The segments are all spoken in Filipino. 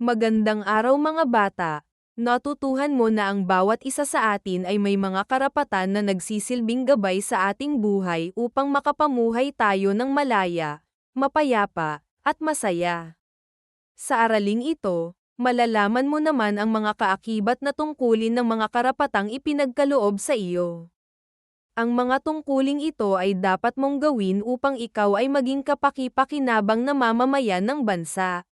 Magandang araw mga bata. Natutuhan mo na ang bawat isa sa atin ay may mga karapatan na nagsisilbing gabay sa ating buhay upang makapamuhay tayo ng malaya, mapayapa, at masaya. Sa araling ito, malalaman mo naman ang mga kaakibat na tungkulin ng mga karapatang ipinagkaloob sa iyo. Ang mga tungkuling ito ay dapat mong gawin upang ikaw ay maging kapaki-pakinabang na mamamayan ng bansa.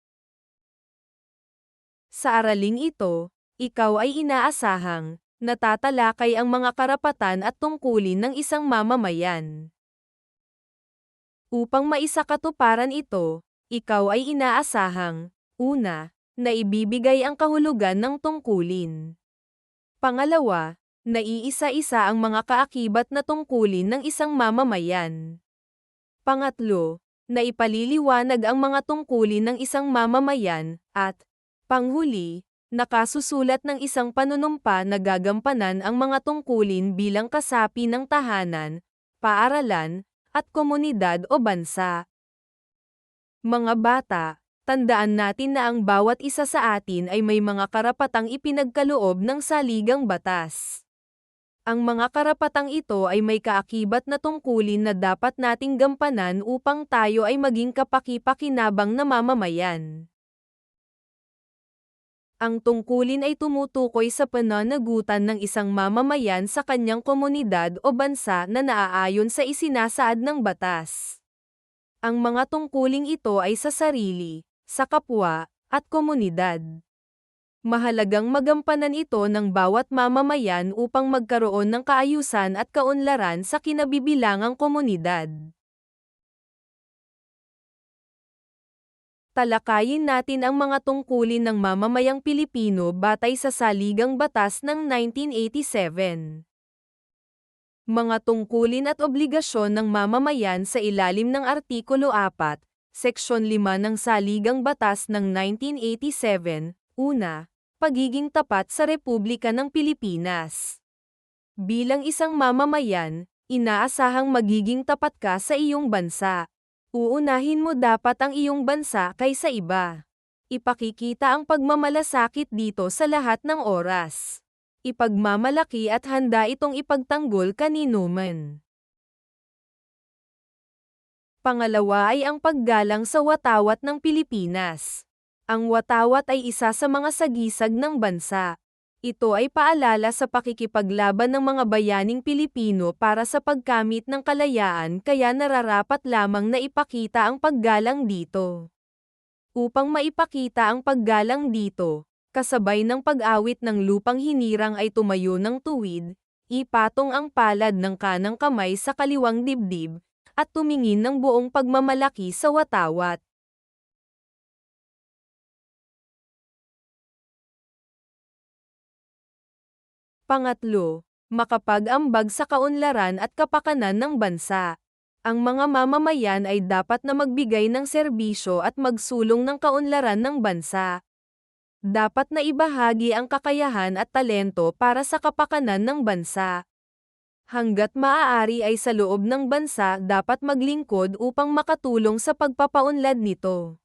Sa araling ito, ikaw ay inaasahang natatalakay ang mga karapatan at tungkulin ng isang mamamayan. Upang maisakatuparan ito, ikaw ay inaasahang, una, na ibibigay ang kahulugan ng tungkulin. Pangalawa, naiisa-isa ang mga kaakibat na tungkulin ng isang mamamayan. Pangatlo, na ipaliliwanag ang mga tungkulin ng isang mamamayan, at, panghuli, nakasusulat ng isang panunumpa na gagampanan ang mga tungkulin bilang kasapi ng tahanan, paaralan, at komunidad o bansa. Mga bata, tandaan natin na ang bawat isa sa atin ay may mga karapatang ipinagkaloob ng saligang batas. Ang mga karapatang ito ay may kaakibat na tungkulin na dapat nating gampanan upang tayo ay maging kapaki-pakinabang na mamamayan. Ang tungkulin ay tumutukoy sa pananagutan ng isang mamamayan sa kanyang komunidad o bansa na naaayon sa isinasaad ng batas. Ang mga tungkuling ito ay sa sarili, sa kapwa, at komunidad. Mahalagang magampanan ito ng bawat mamamayan upang magkaroon ng kaayusan at kaunlaran sa kinabibilangang komunidad. Talakayin natin ang mga tungkulin ng mamamayang Pilipino batay sa Saligang Batas ng 1987. Mga tungkulin at obligasyon ng mamamayan sa ilalim ng Artikulo 4, Seksyon 5 ng Saligang Batas ng 1987, una, pagiging tapat sa Republika ng Pilipinas. Bilang isang mamamayan, inaasahang magiging tapat ka sa iyong bansa. Uunahin mo dapat ang iyong bansa kaysa iba. Ipakikita ang pagmamalasakit dito sa lahat ng oras. Ipagmamalaki at handa itong ipagtanggol kanino man. Pangalawa ay ang paggalang sa watawat ng Pilipinas. Ang watawat ay isa sa mga sagisag ng bansa. Ito ay paalala sa pakikipaglaban ng mga bayaning Pilipino para sa pagkamit ng kalayaan kaya nararapat lamang na ipakita ang paggalang dito. Upang maipakita ang paggalang dito, kasabay ng pag-awit ng lupang hinirang ay tumayo ng tuwid, ipatong ang palad ng kanang kamay sa kaliwang dibdib, at tumingin ng buong pagmamalaki sa watawat. Pangatlo, makapag-ambag sa kaunlaran at kapakanan ng bansa. Ang mga mamamayan ay dapat na magbigay ng serbisyo at magsulong ng kaunlaran ng bansa. Dapat na ibahagi ang kakayahan at talento para sa kapakanan ng bansa. Hanggat maaari ay sa loob ng bansa dapat maglingkod upang makatulong sa pagpapaunlad nito.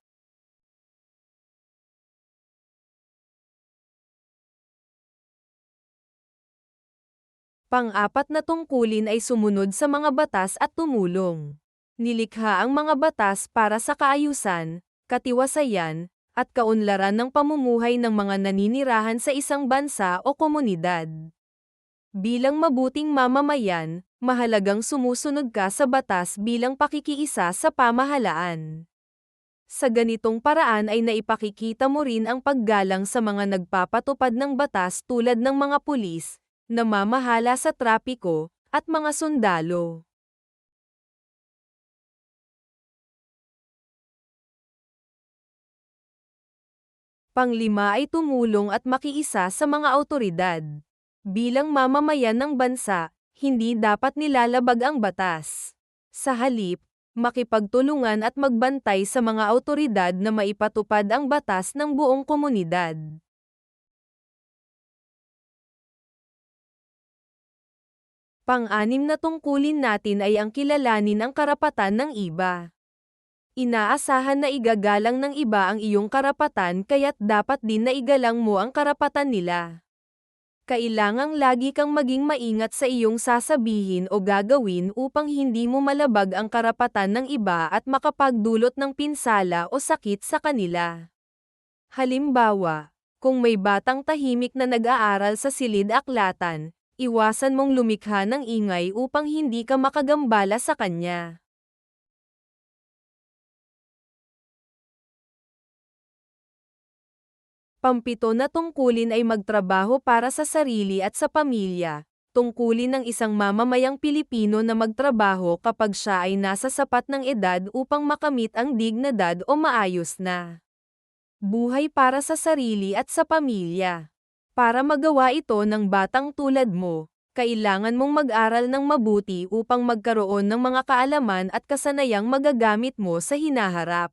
Pang-apat na tungkulin ay sumunod sa mga batas at tumulong. Nilikha ang mga batas para sa kaayusan, katiwasayan, at kaunlaran ng pamumuhay ng mga naninirahan sa isang bansa o komunidad. Bilang mabuting mamamayan, mahalagang sumusunod ka sa batas bilang pakikiisa sa pamahalaan. Sa ganitong paraan ay naipakikita mo rin ang paggalang sa mga nagpapatupad ng batas tulad ng mga pulis, namamahala sa trapiko, at mga sundalo. Panglima ay tumulong at makiisa sa mga awtoridad. Bilang mamamayan ng bansa, hindi dapat nilalabag ang batas. Sa halip, makipagtulungan at magbantay sa mga awtoridad na maipatupad ang batas ng buong komunidad. Pang-anim na tungkulin natin ay ang kilalanin ang karapatan ng iba. Inaasahan na igagalang ng iba ang iyong karapatan kaya't dapat din na igalang mo ang karapatan nila. Kailangang lagi kang maging maingat sa iyong sasabihin o gagawin upang hindi mo malabag ang karapatan ng iba at makapagdulot ng pinsala o sakit sa kanila. Halimbawa, kung may batang tahimik na nag-aaral sa silid-aklatan, iwasan mong lumikha ng ingay upang hindi ka makagambala sa kanya. Pampito na tungkulin ay magtrabaho para sa sarili at sa pamilya. Tungkulin ng isang mamamayang Pilipino na magtrabaho kapag siya ay nasa sapat ng edad upang makamit ang dignidad o maayos na buhay para sa sarili at sa pamilya. Para magawa ito ng batang tulad mo, kailangan mong mag-aral ng mabuti upang magkaroon ng mga kaalaman at kasanayang magagamit mo sa hinaharap.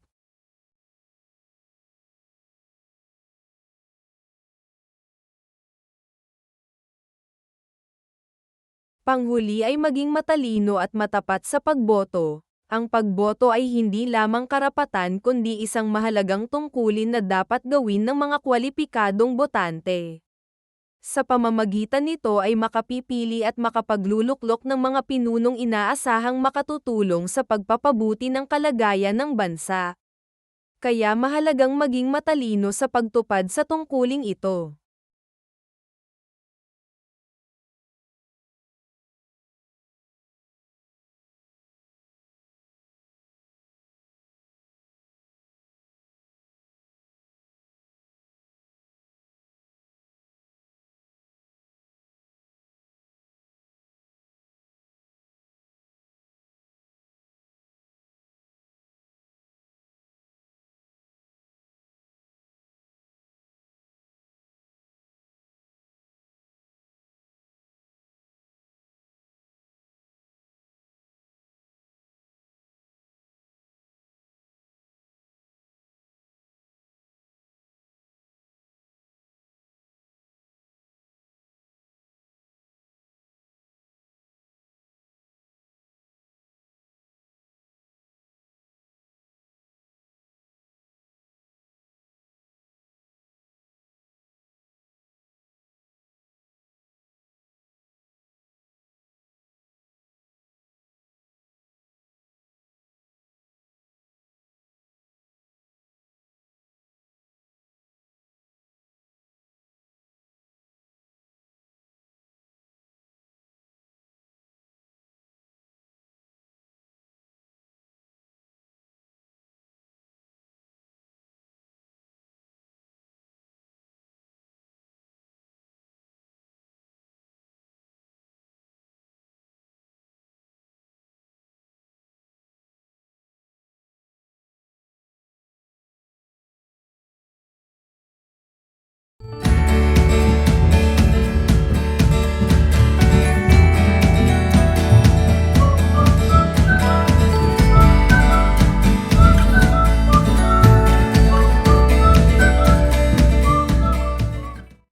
Panghuli ay maging matalino at matapat sa pagboto. Ang pagboto ay hindi lamang karapatan kundi isang mahalagang tungkulin na dapat gawin ng mga kwalipikadong botante. Sa pamamagitan nito ay makapipili at makapagluluklok ng mga pinunong inaasahang makatutulong sa pagpapabuti ng kalagayan ng bansa. Kaya mahalagang maging matalino sa pagtupad sa tungkuling ito.